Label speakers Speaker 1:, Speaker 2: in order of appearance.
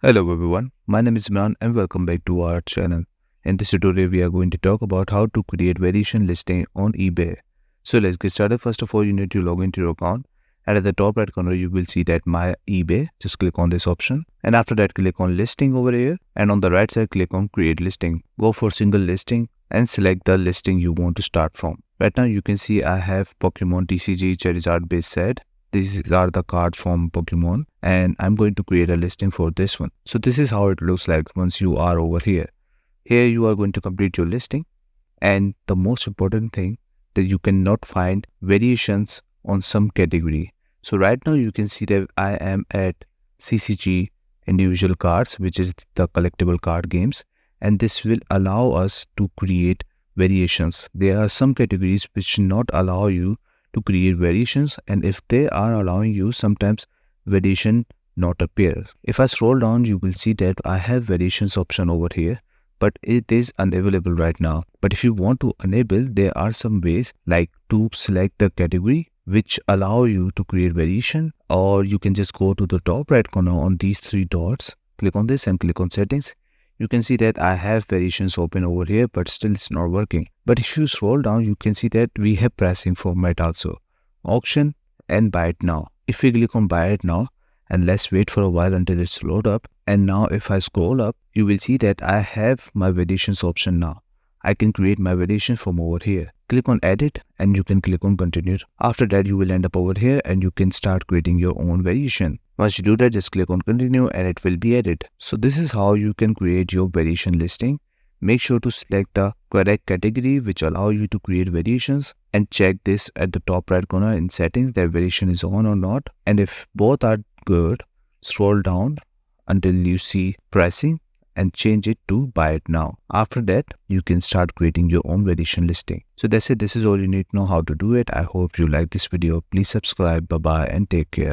Speaker 1: Hello everyone, my name is Imran and welcome back to our channel. In this tutorial we are going to talk about how to create variation listing on eBay. So let's get started. First of all, you need to log into your account, and at the top right corner you will see that my eBay. Just click on this option, and after that click on listing over here, and on the right side click on create listing. Go for single listing and select the listing you want to start from. Right now you can see I have Pokemon TCG Charizard base set. These are the cards from Pokemon, and I'm going to create a listing for this one. So this is how it looks like once you are over here. Here you are going to complete your listing, and the most important thing that you cannot find variations on some category. So right now you can see that I am at CCG individual cards, which is the collectible card games, and this will allow us to create variations. There are some categories which not allow you to create variations, and if they are allowing you, sometimes variation not appear. If I scroll down, you will see that I have variations option over here, but it is unavailable right now. But if you want to enable, there are some ways like to select the category which allow you to create variation, or you can just go to the top right corner on these three dots, click on this and click on settings. You can see that I have variations open over here, but still it's not working. But if you scroll down, you can see that we have pricing format also, auction and buy it now. If we click on buy it now, and let's wait for a while until it's load up. And now if I scroll up, you will see that I have my variations option now. I can create my variation from over here. Click on edit and you can click on continue. After that, you will end up over here and you can start creating your own variation. Once you do that, just click on continue and it will be added. So this is how you can create your variation listing. Make sure to select the correct category which allow you to create variations, and check this at the top right corner in settings that variation is on or not. And if both are good, scroll down until you see pricing and change it to buy it now. After that, you can start creating your own variation listing. So that's it. This is all you need to know how to do it. I hope you like this video. Please subscribe. Bye bye and take care.